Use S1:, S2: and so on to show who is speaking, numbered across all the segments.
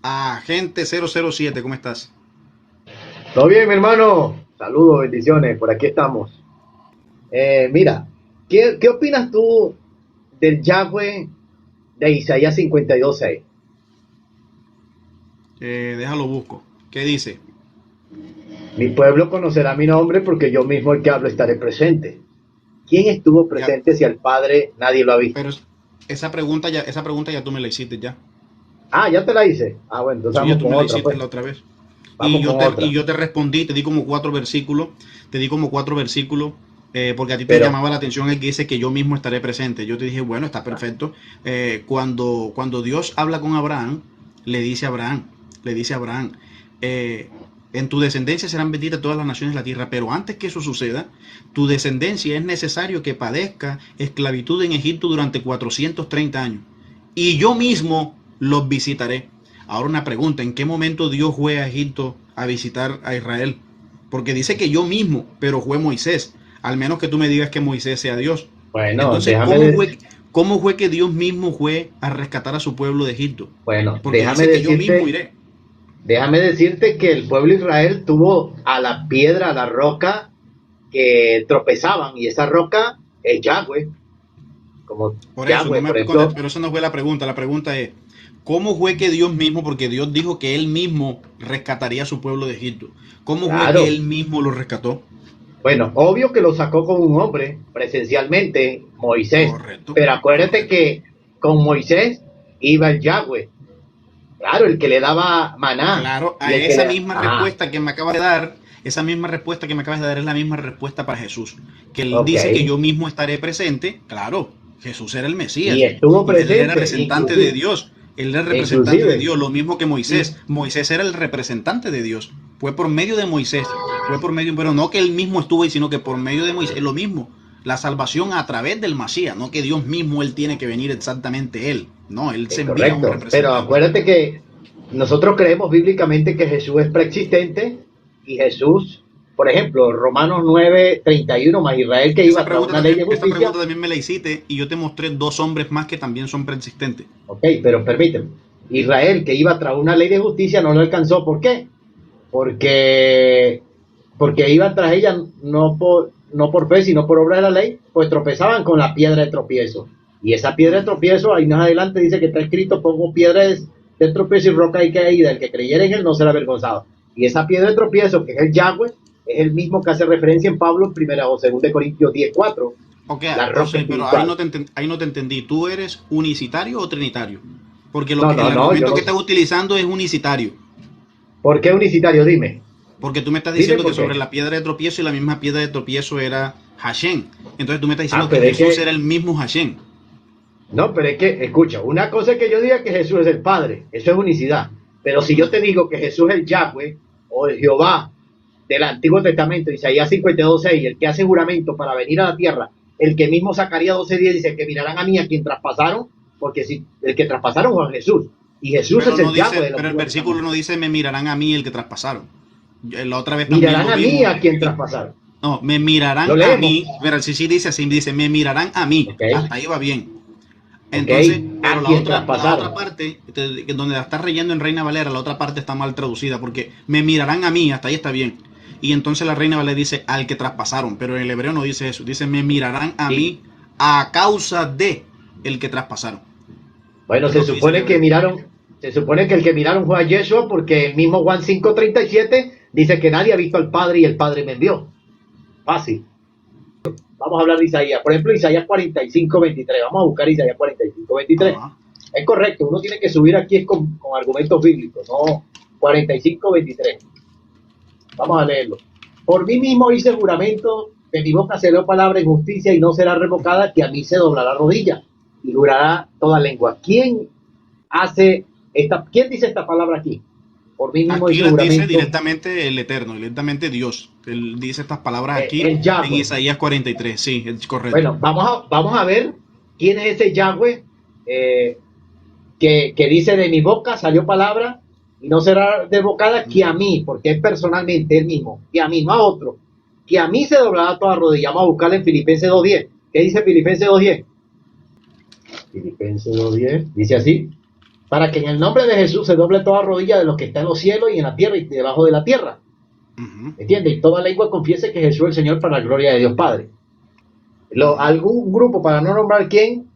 S1: Agente 007, ¿cómo estás?
S2: Todo bien, mi hermano. Saludos, bendiciones. Por aquí estamos. Mira, ¿qué opinas tú del Yahweh de Isaías 52:6?
S1: Déjalo busco. ¿Qué dice?
S2: Mi pueblo conocerá mi nombre porque yo mismo el que hablo estaré presente. ¿Quién estuvo
S1: Ya,
S2: presente si al Padre nadie lo ha visto?
S1: pero esa pregunta ya tú me la hiciste ya.
S2: Ah, ya te la hice. Ah, bueno, entonces
S1: Sí, ya
S2: vamos
S1: tú
S2: con
S1: me la
S2: otra,
S1: hiciste
S2: pues.
S1: la otra vez. Y
S2: Vamos
S1: yo
S2: con
S1: te, y
S2: otra.
S1: yo te respondí, te di como cuatro versículos, porque a ti te
S2: Pero,
S1: llamaba la atención el que dice que yo mismo estaré presente. Yo te dije, bueno, está perfecto. Cuando Dios habla con Abraham, le dice a Abraham, le dice a Abraham, eh, en tu descendencia serán benditas todas las naciones de la tierra, pero antes que eso suceda, tu descendencia es necesario que padezca esclavitud en Egipto durante 430 años. Y yo mismo los visitaré. Ahora una pregunta, ¿en qué momento Dios fue a Egipto a visitar a Israel? Porque dice que yo mismo, pero fue Moisés. Al menos que tú me digas que Moisés sea Dios.
S2: bueno,
S1: Entonces, cómo fue que Dios mismo fue a rescatar a su pueblo de Egipto?
S2: bueno,
S1: Porque dice que yo mismo iré.
S2: déjame decirte que el pueblo de Israel tuvo a la piedra, a la roca que tropezaban, y esa roca es Yahweh, como
S1: Por eso, no
S2: Yahweh,
S1: me,
S2: por ejemplo.
S1: pero eso no fue la pregunta. La pregunta es, ¿cómo fue que Dios mismo, porque Dios dijo que Él mismo rescataría a su pueblo de Egipto? ¿Cómo fue que
S2: Claro,
S1: Él mismo lo rescató?
S2: bueno, obvio que lo sacó con un hombre, presencialmente, Moisés,
S1: Correcto,
S2: pero acuérdate
S1: correcto.
S2: que con Moisés iba el Yahweh, claro, el que le daba maná,
S1: Claro,
S2: y
S1: a
S2: el que
S1: esa
S2: le...
S1: misma
S2: Ajá,
S1: respuesta que me acabas de dar, esa misma respuesta que me acabas de dar es la misma respuesta para Jesús. Que Él
S2: ok,
S1: dice que yo mismo estaré presente. Claro, Jesús era el
S2: y
S1: Mesías
S2: estuvo
S1: y Él era
S2: presente,
S1: representante de Dios. Él era el representante de
S2: inclusive,
S1: Dios, lo mismo que
S2: y,
S1: Moisés. Moisés era el representante de Dios. Fue por medio de Moisés. Fue por medio, pero no que él mismo estuvo ahí, sino que por medio de Moisés. Es lo mismo. La salvación a través del Mesías, no que Dios mismo él tiene que venir exactamente él. No, él se
S2: es
S1: envía a un
S2: correcto, pero
S1: representante.
S2: acuérdate que nosotros creemos bíblicamente que Jesús es preexistente, y Jesús, por ejemplo, Romanos 9:31, más Israel que iba
S1: Esa
S2: tras
S1: pregunta
S2: una ley de
S1: también, esta
S2: justicia.
S1: pregunta también me la hiciste y yo te mostré dos hombres más que también son preexistentes.
S2: Ok, pero permíteme. Israel, que iba tras una ley de justicia, no lo alcanzó. ¿Por qué? Porque, porque iban tras ella no por fe, sino por obra de la ley, pues tropezaban con la piedra de tropiezo. Y esa piedra de tropiezo, ahí más adelante dice que está escrito, pongo piedras de tropiezo y roca y caída, el que creyera en él no será avergonzado. Y esa piedra de tropiezo, que es el Yahweh, es el mismo que hace referencia en Pablo en 1 o 2 Corintios 10:4,
S1: Ok,
S2: la
S1: o
S2: roca
S1: sea, pero ahí
S2: espiritual.
S1: ahí no te entendí. ¿Tú eres unicitario o trinitario? Porque
S2: No,
S1: el
S2: no, no, yo
S1: argumento
S2: no
S1: que
S2: sé.
S1: estás utilizando es unicitario.
S2: ¿Por qué unicitario? Dime.
S1: Porque tú me estás
S2: Dime
S1: diciendo que
S2: por
S1: sobre
S2: qué.
S1: la piedra de tropiezo y la misma piedra de tropiezo era Hashem. Entonces tú me estás
S2: Ah,
S1: diciendo que
S2: pero es
S1: Jesús
S2: que,
S1: era el mismo Hashem.
S2: no, pero es que, escucha, una cosa es que yo diga que Jesús es el Padre, eso es unicidad. Pero si yo te digo que Jesús es el Yahweh o el Jehová del Antiguo Testamento, Isaías 52:6, el que hace juramento para venir a la tierra, el que mismo Zacarías 12:10 dice que mirarán a mí a quien traspasaron, porque si el que traspasaron fue a Jesús, y Jesús
S1: Pero
S2: es
S1: no
S2: el Yahweh
S1: dice,
S2: del
S1: pero el
S2: Antiguo
S1: versículo no
S2: Testamento.
S1: dice me mirarán a mí el que traspasaron. La otra vez también
S2: Mirarán
S1: lo
S2: a mí
S1: vimos.
S2: a quien traspasaron.
S1: No, me
S2: Lo
S1: mirarán a
S2: leemos,
S1: mí. Pero si sí dice así, dice, me mirarán a mí.
S2: ¿ok?
S1: Hasta ahí va bien.
S2: ¿Ok?
S1: Entonces, pero
S2: A quien
S1: la otra
S2: traspasaron.
S1: parte, donde la está reyendo en Reina Valera, la otra parte está mal traducida, porque me mirarán a mí, hasta ahí está bien. Y entonces la Reina Valera dice al que traspasaron, pero en el hebreo no dice eso, dice me mirarán a
S2: Y
S1: mí a causa de el que traspasaron.
S2: bueno,
S1: Es lo que dice el hebreo.
S2: se supone que el que miraron fue a Yeshua, porque el mismo Juan 5:37 dice que nadie ha visto al Padre y el Padre me envió. Fácil. Vamos a hablar de Isaías. Por ejemplo, Isaías 45:23. Vamos a buscar Isaías 45:23.
S1: Ajá.
S2: Es correcto, uno tiene que subir aquí con argumentos bíblicos, no 45:23. Vamos a leerlo. Por mí mismo hice juramento, de mi boca se leó palabra en justicia y no será revocada, que a mí se doblará rodilla y jurará toda lengua. ¿Quién dice esta palabra aquí? Por mí mismo
S1: Aquí
S2: hice
S1: las dice
S2: juramento,
S1: directamente el Eterno, directamente Dios. Él dice estas palabras aquí
S2: el
S1: en
S2: Yahweh.
S1: Isaías 43. Sí, es correcto.
S2: Bueno, vamos a ver quién es ese Yahweh, que dice de mi boca salió palabra y no será revocada, que a mí, porque es personalmente él mismo, que a mí, no a otro, que a mí se doblará toda rodilla. Vamos a buscarla en Filipenses 2:10. ¿Qué dice Filipenses 2:10? Filipenses 2:10 dice así. para que en el nombre de Jesús se doble toda rodilla de los que están en los cielos y en la tierra y debajo de la tierra. ¿Entiendes? Y toda lengua confiese que Jesús es el Señor para la gloria de Dios Padre. Algún grupo, para no nombrar quién,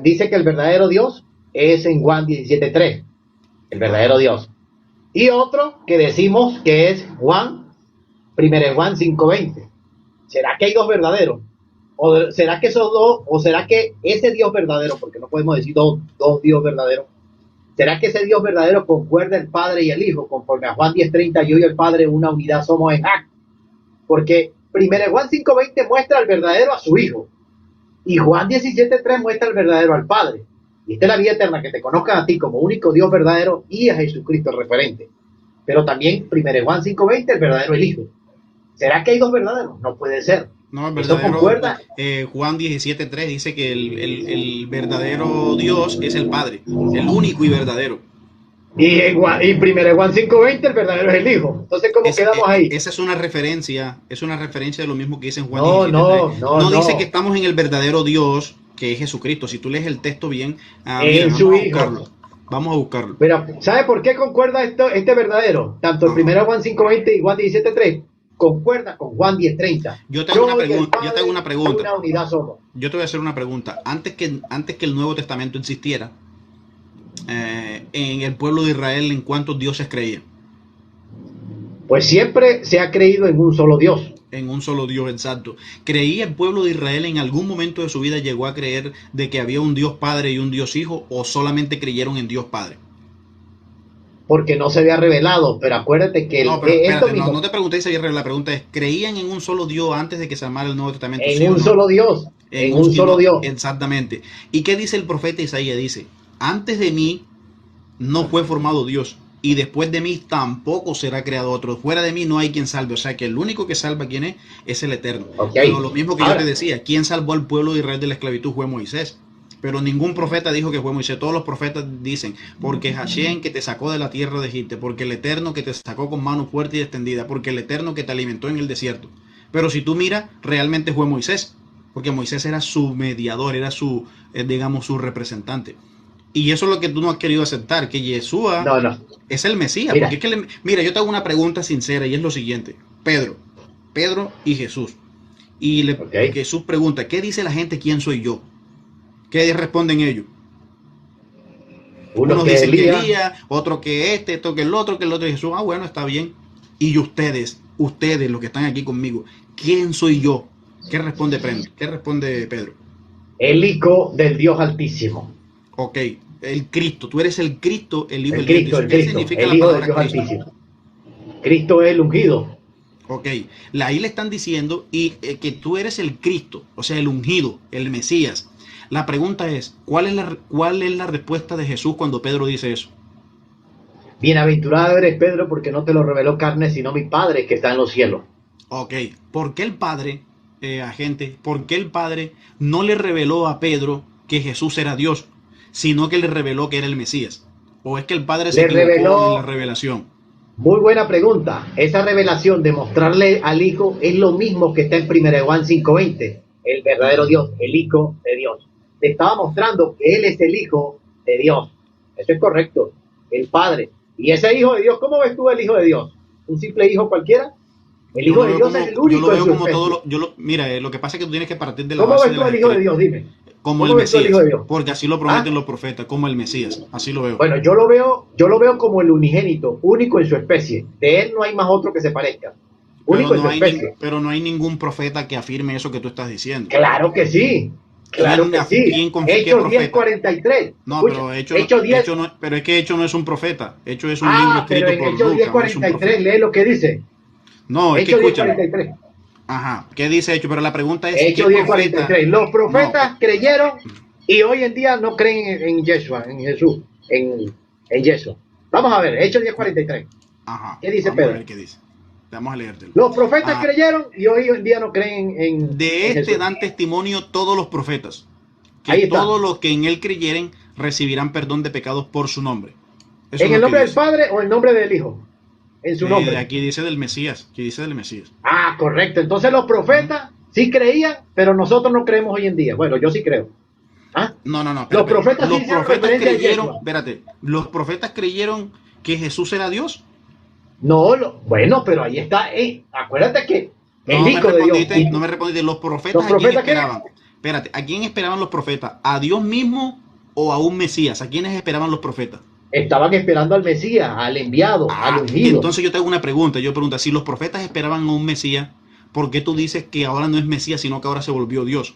S2: dice que el verdadero Dios es en Juan 17:3, el verdadero Dios. Y otro que decimos que es Juan, 1 Juan 5:20. ¿Será que hay dos verdaderos? ¿O será que esos dos, o será que ese Dios verdadero, porque no podemos decir dos Dios verdaderos, será que ese Dios verdadero concuerda el Padre y el Hijo, conforme a Juan 10:30, yo y el Padre una unidad somos en acto? Porque 1 Juan 5:20 muestra al verdadero a su Hijo, y Juan 17:3 muestra al verdadero al Padre. Y esta es la vida eterna, que te conozcan a ti como único Dios verdadero y a Jesucristo el referente. Pero también 1 Juan 5:20, el verdadero el Hijo. ¿Será que hay dos verdaderos? No puede ser.
S1: No, el
S2: ¿Eso
S1: verdadero,
S2: concuerda?
S1: Juan 17:3 dice que el verdadero Dios es el Padre, el único y verdadero.
S2: Y 1 Juan 5:20, el verdadero es el Hijo. Entonces, ¿cómo quedamos ahí?
S1: Esa es una referencia de lo mismo que dice en Juan
S2: No,
S1: 17:3.
S2: no
S1: Dice que estamos en el verdadero Dios, que es Jesucristo. Si tú lees el texto bien,
S2: en su Hijo.
S1: Vamos a buscarlo.
S2: Pero, ¿sabe por qué concuerda este verdadero? Tanto el 1 Juan 5:20 y Juan 17:3 concuerda con Juan 10:30.
S1: Yo te hago una pregunta.
S2: Una unidad somos.
S1: Yo te voy a hacer una pregunta. Antes que el Nuevo Testamento existiera, en el pueblo de Israel, ¿en cuántos dioses creían?
S2: Pues siempre se ha creído en un solo Dios.
S1: En un solo Dios, exacto. ¿Creía el pueblo de Israel en algún momento de su vida, llegó a creer de que había un Dios Padre y un Dios Hijo, o solamente creyeron en Dios Padre?
S2: Porque no se había revelado, pero acuérdate que
S1: no te pregunté si se había revelado, la pregunta es, ¿creían en un solo Dios antes de que se armara el Nuevo Testamento?
S2: En un solo Dios, en un solo Dios.
S1: Exactamente. ¿Y qué dice el profeta Isaías? Dice, antes de mí no fue formado Dios, y después de mí tampoco será creado otro. Fuera de mí no hay quien salve. O sea que el único que salva, ¿quién es el Eterno.
S2: Okay.
S1: Pero lo mismo que yo te decía, ¿quién salvó al pueblo de Israel de la esclavitud? Fue Moisés. Pero ningún profeta dijo que fue Moisés. Todos los profetas dicen, porque Hashem que te sacó de la tierra de Egipto, porque el Eterno que te sacó con mano fuerte y extendida, porque el Eterno que te alimentó en el desierto. Pero si tú miras, realmente fue Moisés, porque Moisés era su mediador, era su, digamos, su representante. Y eso es lo que tú no has querido aceptar, que Yeshua es el Mesías.
S2: Mira.
S1: Porque es que mira, yo te hago una pregunta sincera y es lo siguiente. Pedro y Jesús. Y Jesús pregunta, ¿qué dice la gente? ¿Quién soy yo? ¿Qué responden ellos? Unos dicen que Elías, otro que otro que el otro, y Jesús, bueno, está bien. Y ustedes, los que están aquí conmigo, ¿quién soy yo? ¿Qué responde Pedro?
S2: El Hijo del Dios Altísimo.
S1: Ok, el Cristo, tú eres el Cristo, el Hijo del
S2: Dios Altísimo. ¿Qué significa el Hijo del Dios Altísimo? Cristo es el ungido.
S1: Ok, ahí le están diciendo que tú eres el Cristo, o sea, el ungido, el Mesías. La pregunta es, ¿cuál es la respuesta de Jesús cuando Pedro dice eso?
S2: Bienaventurado eres, Pedro, porque no te lo reveló carne, sino mi Padre que está en los cielos.
S1: Ok, ¿por qué el Padre, por qué el Padre no le reveló a Pedro que Jesús era Dios, sino que le reveló que era el Mesías? ¿O es que el Padre se equivocó en la revelación?
S2: Muy buena pregunta. Esa revelación de mostrarle al Hijo es lo mismo que está en 1 Juan 5:20. El verdadero Dios, el Hijo de Dios. Te estaba mostrando que Él es el Hijo de Dios. Eso es correcto. El Padre. Y ese Hijo de Dios, ¿cómo ves tú el Hijo de Dios? ¿Un simple hijo cualquiera? El Hijo de Dios es el único.
S1: Yo lo veo como todo. Mira, lo que pasa es que tú tienes que partir de la
S2: base.
S1: ¿Cómo
S2: ves tú el Hijo de Dios? Dime.
S1: Como el Mesías, porque así lo prometen los profetas, como el Mesías, así lo veo.
S2: Bueno, yo lo veo como el unigénito, único en su especie. De él no hay más otro que se parezca. Único en su especie.
S1: Pero no hay ningún profeta que afirme eso que tú estás diciendo.
S2: Claro que sí. Claro que sí. Hechos 10:43.
S1: No, pero pero es que Hechos no es un profeta. Hechos es un libro escrito
S2: pero en
S1: por
S2: Hechos 10:43 lee lo que dice.
S1: No, es
S2: Hechos
S1: que escucha.
S2: 10:43.
S1: Ajá, ¿qué dice Hechos? Pero la pregunta es,
S2: Hechos 10:43. Los profetas creyeron y hoy en día no creen en Yeshua, en Jesús, en Yeshua. Vamos a ver, Hechos 10:43.
S1: Ajá.
S2: ¿Qué dice
S1: Pedro?
S2: Pedro?
S1: A ver qué dice. Vamos a leértelo.
S2: Los profetas creyeron y hoy en día no creen en
S1: Jesús. Dan testimonio todos los profetas, que todos los que en él creyeren recibirán perdón de pecados por su nombre.
S2: Eso ¿en el nombre del Padre o el nombre del Hijo? En su nombre.
S1: Aquí dice del Mesías.
S2: Correcto. Entonces los profetas sí creían, pero nosotros no creemos hoy en día. Bueno, yo sí creo. ¿Ah?
S1: No, no, no.
S2: Los
S1: Espera.
S2: profetas
S1: Los
S2: sí hicieron
S1: profetas
S2: referencia a
S1: creyeron,
S2: Yeshua.
S1: espérate, los profetas creyeron que Jesús era Dios.
S2: No, bueno, pero ahí está. Acuérdate que el
S1: No me
S2: Hijo de Dios
S1: respondiste,
S2: y
S1: no me respondiste. Los
S2: los
S1: profetas a quién
S2: profetas que
S1: esperaban. Espérate, ¿a quién esperaban los profetas? ¿A Dios mismo o a un Mesías? ¿A quiénes esperaban los profetas?
S2: estaban esperando al Mesías, al enviado, al
S1: Ah,
S2: ungido.
S1: entonces yo te hago una pregunta. Yo pregunto, si los profetas esperaban a un Mesías, ¿por qué tú dices que ahora no es Mesías, sino que ahora se volvió Dios?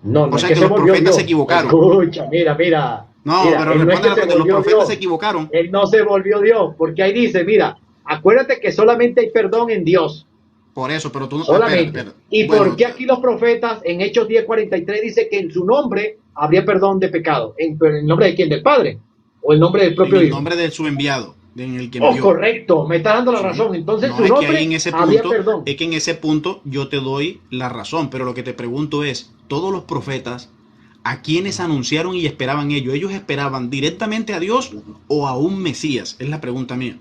S2: No,
S1: O
S2: no es
S1: sea
S2: que
S1: que
S2: se
S1: los
S2: volvió
S1: profetas se
S2: Dios.
S1: equivocaron.
S2: Escucha, mira, mira,
S1: No,
S2: mira,
S1: pero
S2: él no es
S1: responde
S2: que
S1: la
S2: se
S1: pregunta. Los
S2: volvió
S1: profetas se
S2: Dios.
S1: equivocaron.
S2: Él no se volvió Dios, porque ahí dice, mira, acuérdate que solamente hay perdón en Dios.
S1: Por eso, pero tú no. Espérate,
S2: Solamente.
S1: espérate.
S2: ¿Y por
S1: Bueno,
S2: qué aquí los profetas en Hechos 10:43 dice que en su nombre habría perdón de pecado? ¿En el nombre de quién? ¿Del Padre? ¿O el nombre del
S1: en
S2: propio
S1: el
S2: Hijo?
S1: nombre de su enviado, en el que
S2: Oh,
S1: envió.
S2: correcto, me está dando la
S1: Sí.
S2: razón. Entonces, en
S1: No,
S2: su
S1: es que ahí
S2: nombre
S1: en ese
S2: habría
S1: punto,
S2: perdón.
S1: es que en ese punto yo te doy la razón, pero lo que te pregunto es, todos los profetas, ¿a quiénes anunciaron y esperaban ellos? ¿Ellos esperaban directamente a Dios o a un Mesías? Es la pregunta mía.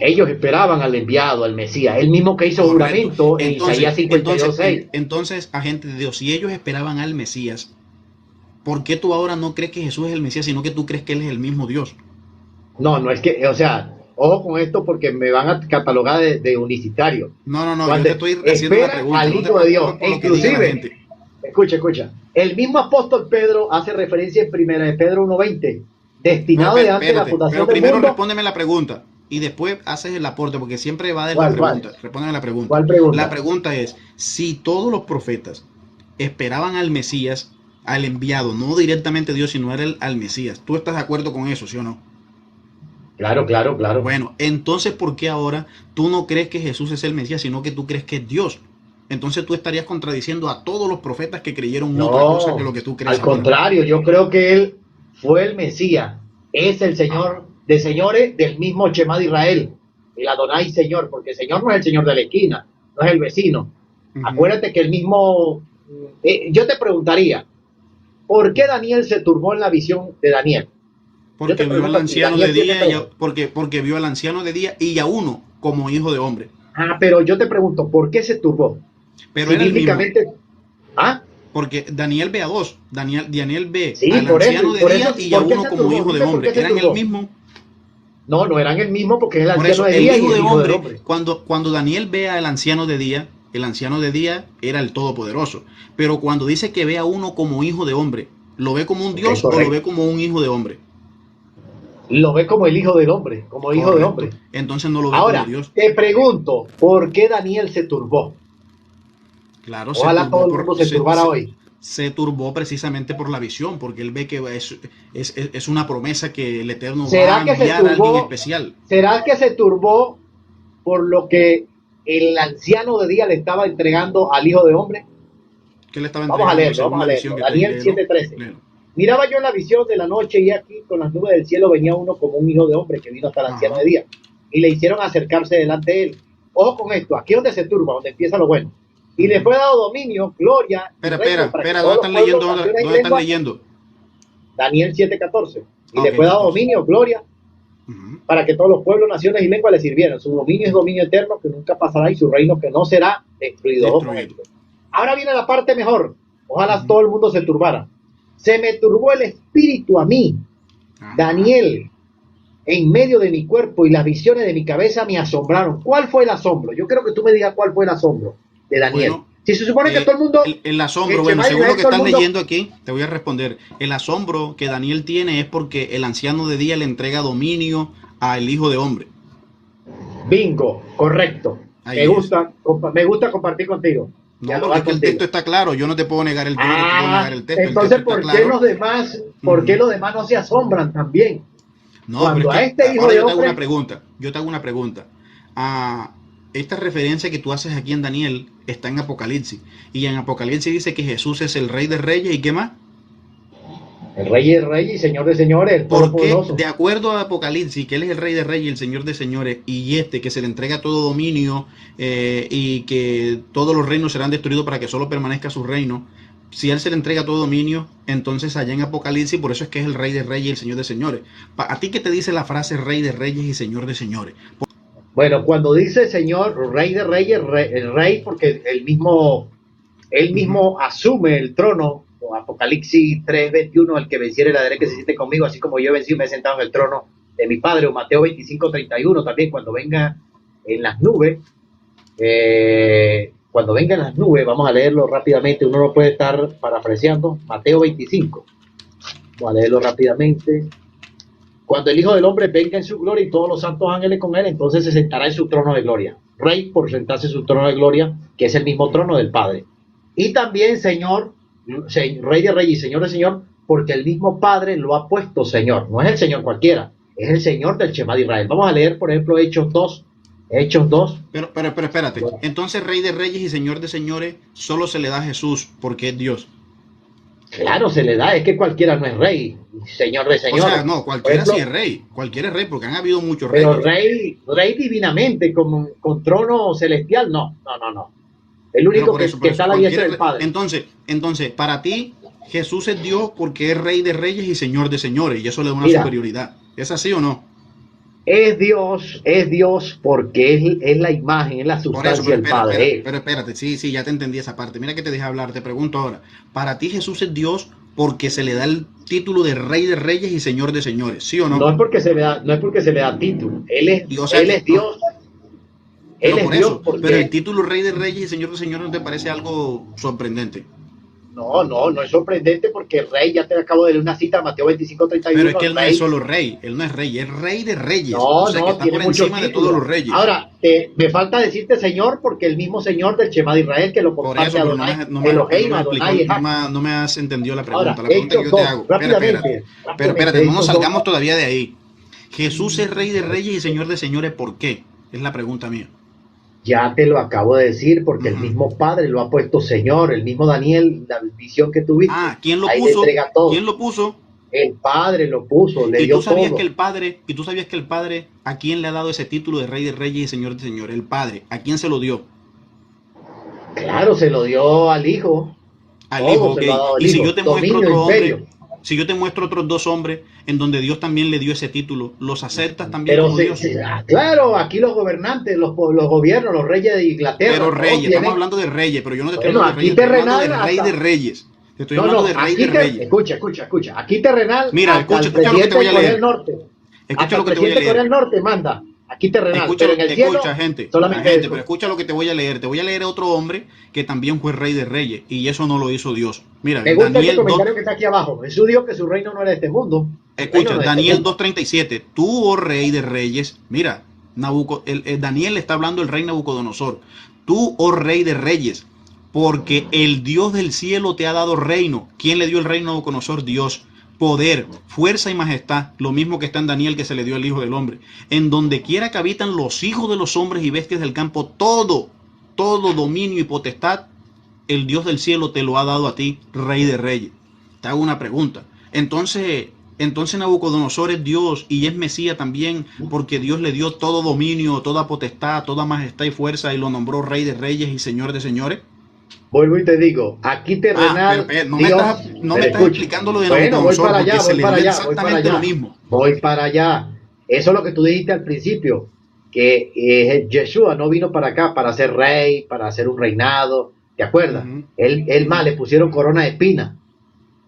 S2: Ellos esperaban al enviado, al Mesías, el mismo que hizo
S1: Correcto.
S2: juramento en Isaías 52:6.
S1: Entonces, agente de Dios, si ellos esperaban al Mesías, ¿por qué tú ahora no crees que Jesús es el Mesías, sino que tú crees que Él es el mismo Dios?
S2: No, no es que, o sea, ojo con esto porque me van a catalogar de unicitario.
S1: No, no, no, yo
S2: Cuando
S1: te estoy haciendo la
S2: espera
S1: pregunta,
S2: al
S1: no te
S2: Hijo de Dios,
S1: preocupes por
S2: e
S1: lo que diga la
S2: inclusive,
S1: gente.
S2: escucha, el mismo apóstol Pedro hace referencia en primera de Pedro 1:20,
S1: Pero
S2: destinado de antes de la
S1: espérate,
S2: fundación
S1: pero
S2: del
S1: primero
S2: mundo.
S1: respóndeme la pregunta y después haces el aporte, porque siempre va de la
S2: ¿Cuál?
S1: pregunta. Respóndeme la pregunta.
S2: ¿Cuál
S1: La
S2: pregunta?
S1: pregunta es, si todos los profetas esperaban al Mesías, al enviado, no directamente Dios, sino era al Mesías, ¿tú estás de acuerdo con eso, sí o no?
S2: Claro, claro, claro.
S1: Bueno, entonces, ¿por qué ahora tú no crees que Jesús es el Mesías, sino que tú crees que es Dios? Entonces tú estarías contradiciendo a todos los profetas que creyeron otra cosa que
S2: No,
S1: lo que tú crees
S2: al
S1: ahora.
S2: contrario, yo creo que él fue el Mesías, es el
S1: Ah,
S2: Señor de señores del mismo Shema de Israel, el Adonai Señor, porque el Señor no es el Señor de la esquina, no es el vecino.
S1: ujú.
S2: Acuérdate que el mismo, yo te preguntaría, ¿por qué Daniel se turbó en la visión de Daniel? Yo te
S1: Porque vio al
S2: pregunto a ti,
S1: anciano de
S2: Daniel
S1: día y
S2: 7:13.
S1: porque vio al anciano de día y a uno como hijo de hombre.
S2: Pero yo te pregunto, ¿por qué se turbó?
S1: Pero
S2: Si
S1: era el mismo.
S2: bíblicamente, ah,
S1: Porque Daniel ve a dos. Daniel ve
S2: sí,
S1: al anciano de
S2: por
S1: día
S2: eso,
S1: y a
S2: ¿por qué
S1: uno
S2: se
S1: como
S2: turbó?
S1: hijo de
S2: Dime por
S1: hombre.
S2: qué se
S1: Eran el
S2: turbó.
S1: mismo.
S2: No, no eran el mismo porque es el
S1: Por
S2: anciano
S1: eso,
S2: de
S1: el
S2: día y
S1: hijo
S2: el
S1: de
S2: hijo del
S1: hombre,
S2: hombre.
S1: cuando Daniel ve al anciano de día, el anciano de día era el todopoderoso. Pero cuando dice que ve a uno como hijo de hombre, ¿lo ve como un
S2: Ok,
S1: dios o lo ve
S2: correcto.
S1: como un hijo de hombre?
S2: Lo ve como el hijo del hombre, como hijo de
S1: Correcto.
S2: hombre.
S1: Entonces no lo ve como
S2: Ahora,
S1: Dios.
S2: te pregunto, ¿por qué Daniel se turbó?
S1: Claro,
S2: Ojalá todo el mundo se turbara hoy.
S1: se turbó precisamente por la visión, porque él ve que es una promesa que el Eterno va a
S2: ¿Será que se
S1: enviar a alguien
S2: turbó?
S1: especial.
S2: ¿Será que se turbó por lo que el anciano de día le estaba entregando al hijo de hombre?
S1: Que le estaba
S2: Vamos a
S1: entregando
S2: leerlo,
S1: según
S2: vamos a
S1: la visión
S2: leerlo.
S1: que te
S2: Daniel
S1: léelo,
S2: 7:13.
S1: léelo.
S2: Miraba yo en la visión de la noche y aquí con las nubes del cielo venía uno como un hijo de hombre que vino hasta el anciano
S1: Ajá.
S2: de día y le hicieron acercarse delante de él. Ojo con esto, aquí es donde se turba, donde empieza lo bueno. Y le fue dado dominio, gloria y reino para que
S1: Espera, ¿dónde
S2: todos los
S1: están
S2: pueblos,
S1: leyendo?
S2: naciones y
S1: ¿Dónde están
S2: lenguas,
S1: leyendo?
S2: Daniel 7:14. Y
S1: Ah,
S2: le
S1: ok,
S2: fue dado
S1: 14.
S2: dominio, gloria,
S1: Ujú.
S2: para que todos los pueblos, naciones y lenguas le sirvieran. Su dominio es dominio eterno que nunca pasará y su reino que no será destruido. Ojo con
S1: Destruido.
S2: esto. Ahora viene la parte mejor. Ojalá
S1: Ujú.
S2: todo el mundo se turbara. Se me turbó el espíritu a mí,
S1: Ajá.
S2: Daniel, en medio de mi cuerpo y las visiones de mi cabeza me asombraron. ¿Cuál fue el asombro? Yo quiero que tú me digas cuál fue el asombro de Daniel.
S1: Bueno,
S2: Si se supone que todo el mundo,
S1: el asombro,
S2: el
S1: bueno,
S2: Shema de
S1: según lo
S2: Israel,
S1: que
S2: todo el
S1: estás
S2: mundo,
S1: leyendo aquí, te voy a responder. El asombro que Daniel tiene es porque el anciano de día le entrega dominio al hijo de hombre.
S2: bingo, correcto.
S1: Ahí es.
S2: Me gusta compartir contigo.
S1: No, porque
S2: Dialogar
S1: es que el
S2: contigo.
S1: texto está claro. Yo no te puedo negar yo no te puedo negar el texto. El texto
S2: Entonces,
S1: está claro.
S2: ¿por qué
S1: Ujú.
S2: los demás no se asombran también?
S1: No, pero
S2: Cuando
S1: es
S2: a
S1: que
S2: este hijo
S1: ahora
S2: de
S1: yo te hago una
S2: hombre,
S1: pregunta. Yo te hago una pregunta. Ah, esta referencia que tú haces aquí en Daniel está en Apocalipsis. Y en Apocalipsis dice que Jesús es el Rey de Reyes. ¿Y qué más?
S2: el rey es rey y señor de señores, el
S1: Porque
S2: todopoderoso.
S1: de acuerdo a Apocalipsis, que Él es el Rey de Reyes y el Señor de Señores, y que se le entrega todo dominio y que todos los reinos serán destruidos para que solo permanezca su reino, si Él se le entrega todo dominio, entonces allá en Apocalipsis, por eso es que es el Rey de Reyes y el Señor de Señores. ¿A ti qué te dice la frase Rey de Reyes y Señor de Señores?
S2: Bueno, cuando dice señor, rey de reyes, el rey, porque él
S1: Uh -huh.
S2: mismo asume el trono Apocalipsis 3:21, el que venciere la daré que se siente conmigo, así como yo he vencido y me he sentado en el trono de mi Padre. O Mateo 25:31 también, cuando venga en las nubes, vamos a leerlo rápidamente, uno no puede estar parafraseando. Mateo 25, vamos a leerlo rápidamente. Cuando el Hijo del Hombre venga en su gloria y todos los santos ángeles con él, entonces se sentará en su trono de gloria. Rey por sentarse en su trono de gloria, que es el mismo trono del Padre. Y también Señor, Rey de Reyes y Señor de Señor, porque el mismo Padre lo ha puesto Señor. No es el Señor cualquiera, es el Señor del Shema de Israel. Vamos a leer, por ejemplo, Hechos 2.
S1: Pero espérate.
S2: Bueno.
S1: Entonces, Rey de Reyes y Señor de Señores solo se le da a Jesús porque es Dios.
S2: Claro, se le da, es que cualquiera no es rey, señor de señores.
S1: O sea, no, cualquiera
S2: Por ejemplo,
S1: sí es rey. Cualquiera es rey porque han habido muchos
S2: pero
S1: reyes.
S2: rey divinamente, con trono celestial, no. El
S1: Pero
S2: único
S1: por
S2: que,
S1: eso,
S2: que está a la diestra del
S1: cualquiera.
S2: Padre.
S1: Entonces, para ti, Jesús es Dios porque es Rey de Reyes y Señor de Señores. Y eso le da una
S2: Mira,
S1: superioridad. ¿Es así o no?
S2: es Dios porque es la imagen, es la
S1: Por eso,
S2: sustancia del Padre.
S1: pero espérate, sí, ya te entendí esa parte. Mira que te dejé hablar, te pregunto ahora. Para ti Jesús es Dios porque se le da el título de Rey de Reyes y Señor de Señores, ¿sí o no?
S2: No es porque se le da título. Él es,
S1: Y, o sea,
S2: él es Dios. Él
S1: pero
S2: es
S1: por
S2: Dios
S1: eso,
S2: porque
S1: pero el título Rey de Reyes y Señor de Señores ¿no te parece algo sorprendente?
S2: no es sorprendente porque el rey, ya te acabo de leer una cita, Mateo 25:31.
S1: Pero es que él no
S2: rey,
S1: es solo rey, él no es rey, es Rey de Reyes.
S2: no,
S1: O sea, que está
S2: tiene
S1: por
S2: muchos
S1: encima de
S2: títulos.
S1: todos los reyes.
S2: Ahora, me falta decirte Señor porque el mismo Señor del Shema de Israel que lo
S1: Por
S2: comparte
S1: eso, pero
S2: Adonai,
S1: no me
S2: Elohim,
S1: explicó,
S2: Adonai, Ejad.
S1: no me has entendido la pregunta.
S2: Ahora,
S1: La pregunta que yo te
S2: Hechos
S1: hago.
S2: 2, rápidamente,
S1: Pero espérate, no nos
S2: Hechos
S1: salgamos
S2: 2.
S1: todavía de ahí. Jesús es Rey de Reyes y Señor de Señores, ¿por qué? Es la pregunta mía.
S2: Ya te lo acabo de decir, porque el
S1: Ujú.
S2: mismo Padre lo ha puesto Señor, el mismo Daniel, la visión que tuviste,
S1: Ah, ¿quién lo
S2: ahí le
S1: puso?
S2: entrega todo.
S1: ¿Quién lo puso?
S2: El Padre lo puso, le
S1: Y
S2: dio
S1: tú sabías
S2: todo.
S1: que el Padre, ¿a quién le ha dado ese título de Rey de Reyes y Señor de Señores? El Padre, ¿a quién se lo dio?
S2: Claro, se lo dio al Hijo.
S1: Al
S2: Todo
S1: Hijo,
S2: se
S1: ok.
S2: lo ha dado al
S1: Y si
S2: Hijo.
S1: yo te muestro
S2: Dominio,
S1: otro
S2: imperio.
S1: hombre, si yo te muestro otros dos hombres en donde Dios también le dio ese título, ¿los aceptas también como Dios?
S2: Claro, aquí los gobernantes, los gobiernos, los reyes de Inglaterra,
S1: Pero
S2: todos
S1: reyes,
S2: tienen-
S1: estamos hablando de reyes, pero yo no te estoy
S2: Bueno,
S1: hablando de
S2: aquí
S1: reyes, estoy hablando
S2: terrenal
S1: de Rey
S2: hasta-
S1: de Reyes. Te estoy
S2: No,
S1: hablando
S2: no,
S1: de Rey
S2: aquí
S1: de Reyes.
S2: escucha. Aquí terrenal,
S1: Mira,
S2: hasta
S1: escucha
S2: el
S1: lo que te
S2: presidente
S1: voy a
S2: de Corea
S1: leer.
S2: del Norte.
S1: Escucha
S2: Hasta
S1: lo
S2: el
S1: que te voy a
S2: presidente de Corea
S1: leer.
S2: del Norte manda. Aquí terrenal,
S1: Escucha,
S2: pero en el cielo
S1: gente,
S2: solamente eso.
S1: pero escucha lo que te voy a leer. Te voy a leer a otro hombre que también fue Rey de Reyes y eso no lo hizo Dios. Mira,
S2: Me gusta
S1: Daniel
S2: este comentario que está aquí abajo. Jesús dijo que su reino no era de este mundo. El reino
S1: Escucha,
S2: no es de
S1: Daniel
S2: este mundo.
S1: 2:37, tú, oh Rey de Reyes, mira, Daniel está hablando el rey Nabucodonosor, tú, oh Rey de Reyes, porque el Dios del cielo te ha dado reino. ¿Quién le dio el reino a Nabucodonosor? Dios. Poder, fuerza y majestad, lo mismo que está en Daniel que se le dio al Hijo del Hombre. En donde quiera que habitan los hijos de los hombres y bestias del campo, todo dominio y potestad, el Dios del cielo te lo ha dado a ti, Rey de Reyes. Te hago una pregunta. Entonces Nabucodonosor es Dios y es Mesías también, porque Dios le dio todo dominio, toda potestad, toda majestad y fuerza y lo nombró Rey de Reyes y Señor de Señores.
S2: Vuelvo y te digo, aquí terrenal.
S1: Pero no
S2: Dios,
S1: me estás
S2: pero
S1: explicando lo de
S2: bueno, voy
S1: Nabucodonosor,
S2: para allá,
S1: porque se
S2: voy
S1: le
S2: para
S1: dio
S2: allá, voy para
S1: exactamente
S2: allá.
S1: lo mismo.
S2: Voy para allá. Eso es lo que tú dijiste al principio, que Yeshua no vino para acá para ser rey, para hacer un reinado, ¿te acuerdas?
S1: Ujú.
S2: Él más le pusieron corona de espina,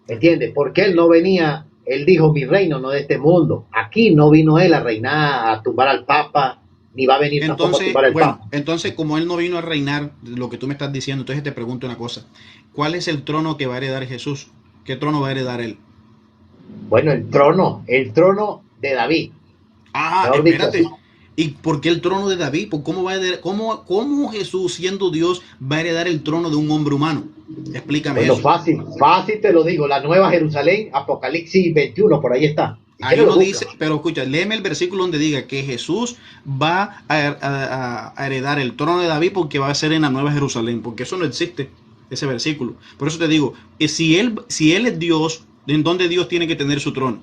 S2: ¿entiendes? Porque él no venía, él dijo, mi reino no es de este mundo. Aquí no vino él a reinar, a tumbar al Papa, ni va a venir tampoco a
S1: Entonces,
S2: tumbar al
S1: bueno,
S2: Papa.
S1: entonces como él no vino a reinar, lo que tú me estás diciendo, entonces te pregunto una cosa. ¿Cuál es el trono que va a heredar Jesús? ¿Qué trono va a heredar él?
S2: Bueno, el trono de David.
S1: Ah,
S2: Mejor dicho,
S1: espérate.
S2: así.
S1: ¿Y por qué el trono de David? ¿Cómo va a heredar, cómo Jesús, siendo Dios, va a heredar el trono de un hombre humano? Explícame
S2: Bueno,
S1: eso.
S2: fácil te lo digo, la Nueva Jerusalén, Apocalipsis 21, por ahí está. Si
S1: Ahí
S2: quieres lo
S1: uno dice,
S2: buscas.
S1: pero escucha, léeme el versículo donde diga que Jesús va a heredar el trono de David porque va a ser en la Nueva Jerusalén, porque eso no existe, ese versículo. Por eso te digo, si él es Dios, ¿en dónde Dios tiene que tener su trono?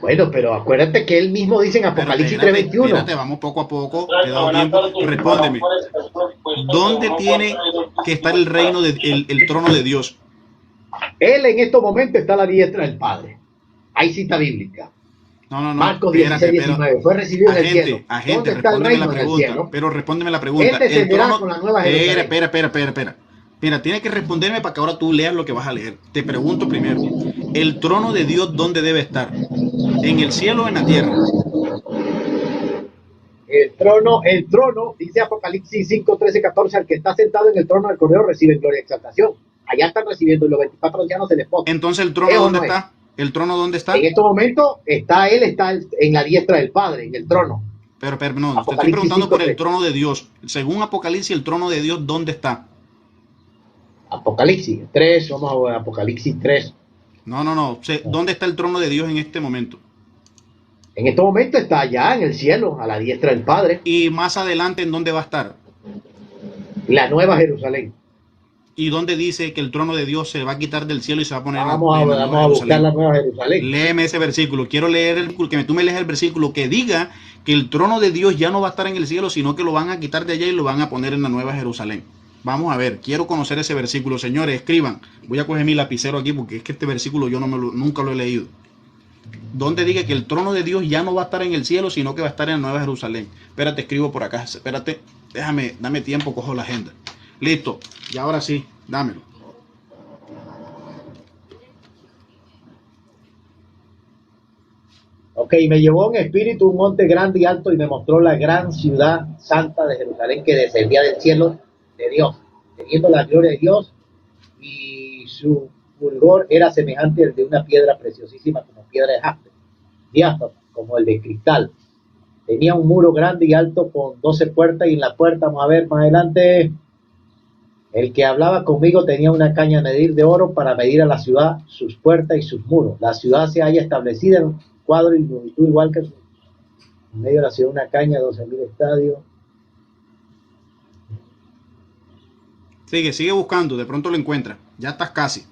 S2: Bueno, pero acuérdate que él mismo dice en
S1: Pero
S2: Apocalipsis
S1: espérate,
S2: 3:21.
S1: espérate, vamos poco a poco, te he dado tiempo, respóndeme. ¿Dónde tiene que estar el reino, el trono de Dios?
S2: Él en estos momentos está a la diestra del Padre. Hay cita bíblica.
S1: No,
S2: Marcos
S1: espérate,
S2: 16:19. Fue recibido en el cielo.
S1: Agente,
S2: ¿Dónde está el
S1: respóndeme
S2: reino
S1: la
S2: en el
S1: pregunta,
S2: cielo?
S1: pero respóndeme la pregunta.
S2: Él descenderá con la Nueva Jerusalén.
S1: Espera. Mira, tienes que responderme para que ahora tú leas lo que vas a leer. Te pregunto primero, ¿el trono de Dios dónde debe estar? ¿En el cielo o en la tierra?
S2: El trono, dice Apocalipsis 5, 13, 14, al que está sentado en el trono del Cordero recibe gloria y exaltación. Allá están recibiendo los 24 ancianos el esposo.
S1: Entonces, ¿el trono dónde está? ¿El trono dónde está?
S2: En estos momentos está en la diestra del Padre, en el trono.
S1: Pero no, te estoy preguntando 5, por el trono de Dios. Según Apocalipsis, el trono de Dios, ¿dónde está?
S2: Apocalipsis 3, vamos a ver, Apocalipsis 3.
S1: No. ¿Dónde está el trono de Dios en este momento?
S2: En este momento está allá en el cielo, a la diestra del Padre.
S1: ¿Y más adelante en dónde va a estar?
S2: La Nueva Jerusalén.
S1: ¿Y dónde dice que el trono de Dios se va a quitar del cielo y se va a poner
S2: vamos a buscar la Nueva Jerusalén?
S1: Léeme ese versículo. Quiero leer que tú me leas el versículo que diga que el trono de Dios ya no va a estar en el cielo, sino que lo van a quitar de allá y lo van a poner en la Nueva Jerusalén. Vamos a ver, quiero conocer ese versículo. Señores, escriban. Voy a coger mi lapicero aquí porque es que este versículo yo nunca lo he leído. Donde diga que el trono de Dios ya no va a estar en el cielo, sino que va a estar en la Nueva Jerusalén. Espérate, escribo por acá. Espérate, dame tiempo, cojo la agenda. Listo, y ahora sí, dámelo.
S2: Ok, me llevó en espíritu un monte grande y alto y me mostró la gran ciudad santa de Jerusalén que descendía del cielo de Dios, teniendo la gloria de Dios, y su fulgor era semejante al de una piedra preciosísima como piedra de jaspe, diáfano como el de cristal. Tenía un muro grande y alto con 12 puertas, y en la puerta, vamos a ver más adelante, el que hablaba conmigo tenía una caña a medir de oro para medir a la ciudad, sus puertas y sus muros. La ciudad se halla establecida en cuadro y longitud igual que en medio de la ciudad una caña, 12.000 estadios.
S1: Sigue buscando, de pronto lo encuentras. Ya estás casi.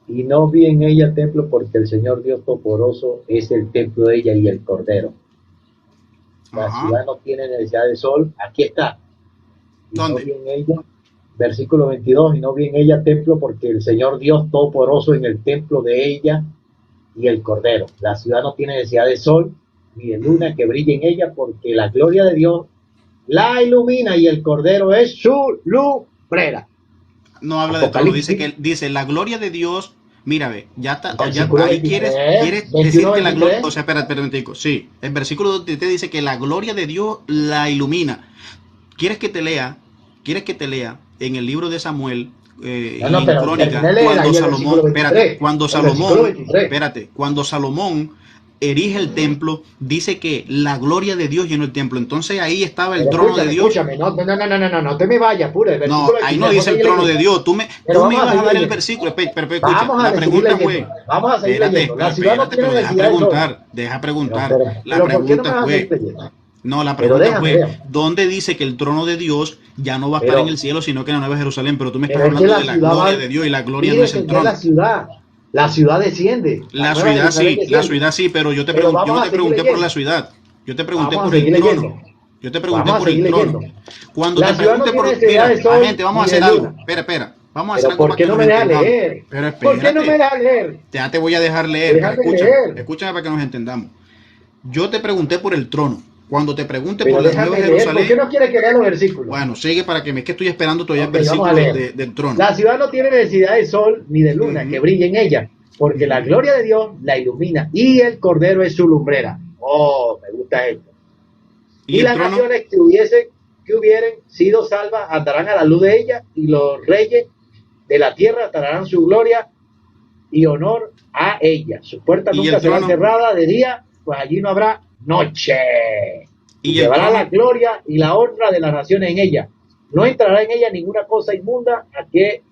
S2: Y no vi en ella templo, porque el Señor Dios Todopoderoso es el templo de ella y el Cordero. La ciudad no tiene necesidad de sol. Aquí está. Y
S1: ¿dónde?
S2: No vi en ella, versículo 22, y no vi en ella templo, porque el Señor Dios Todopoderoso en el templo de ella y el Cordero. La ciudad no tiene necesidad de sol ni de luna que brille en ella, porque la gloria de Dios la ilumina y el Cordero es su lumbrera.
S1: No habla de todo, dice la gloria de Dios. Mira, ve, ya está, ya ahí quieres decir que la gloria, o sea, espérate un momentico, sí, el versículo te dice que la gloria de Dios la ilumina. ¿Quieres que te lea en el libro de Samuel, en Crónica, cuando Salomón erige el templo, dice que la gloria de Dios llenó el templo? Entonces ahí estaba el trono de Dios.
S2: Escúchame, no te me vayas, pura.
S1: No, ahí no dice el trono de Dios. Tú me ibas a dar el versículo. Pero escucha, la pregunta fue.
S2: Vamos a seguir leyendo. La ciudad no tiene necesidad.
S1: Deja preguntar. La pregunta fue. No, la pregunta fue, ¿dónde dice que el trono de Dios ya no va a estar en el cielo, sino que en la Nueva Jerusalén? Pero tú me estás hablando de la gloria de Dios, y la gloria no es el trono.
S2: La ciudad desciende.
S1: La ciudad sí, pero yo no te pregunté por la ciudad. Yo te pregunté por el trono. Yo te pregunté por el trono. Cuando te pregunte por el trono, gente, vamos a hacer algo. Espera. Vamos a hacer algo.
S2: ¿Por qué no me dejas leer? ¿Por qué no me dejas leer?
S1: Ya te voy a dejar leer. Escúchame para que nos entendamos. Yo te pregunté por el trono. Cuando te pregunte por la Nueva Jerusalén.
S2: ¿Por qué no quieres que lea los versículos?
S1: Bueno, sigue para que me. Es que estoy esperando todavía el versículo del trono.
S2: La ciudad no tiene necesidad de sol ni de luna que brille en ella, porque la gloria de Dios la ilumina y el Cordero es su lumbrera. Oh, me gusta esto. Y las naciones que hubieren sido salvas andarán a la luz de ella, y los reyes de la tierra darán su gloria y honor a ella. Sus puertas nunca serán cerradas de día, pues allí no habrá noche. Y llevará la gloria y la honra de las naciones en ella. No entrará en ella ninguna cosa inmunda que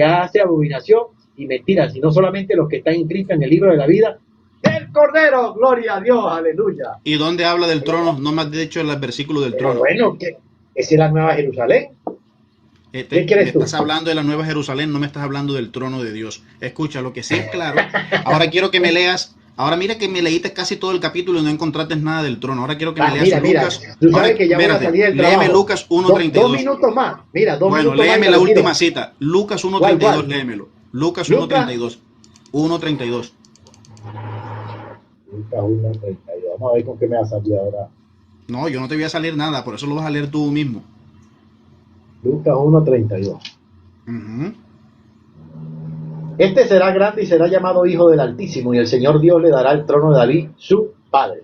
S2: hace abominación y mentira, sino solamente los que están inscritos en el libro de la vida del Cordero. Gloria a Dios, aleluya.
S1: ¿Y dónde habla del trono? No me has dicho el versículo del trono.
S2: Bueno, que esa es la Nueva Jerusalén.
S1: ¿Qué quieres tú? Estás hablando de la Nueva Jerusalén, no me estás hablando del trono de Dios. Escucha, lo que sí es claro. Ahora quiero que me leas. Ahora mira que me leíste casi todo el capítulo y no encontraste nada del trono. Ahora quiero que me leas Lucas.
S2: Tú sabes que ya voy a salir del trabajo.
S1: Léeme Lucas 1.32.
S2: 2 minutos más. Mira, 2 minutos más.
S1: Bueno, léeme la última cita. Lucas 1.32, léemelo. Lucas 1.32. 1.32.
S2: Lucas 1.32. Vamos a ver con qué me va a salir ahora.
S1: No, yo no te voy a salir nada, por eso lo vas a leer tú mismo.
S2: Lucas 1:32.
S1: Ujú.
S2: Este será grande y será llamado Hijo del Altísimo, y el Señor Dios le dará el trono de David, su padre.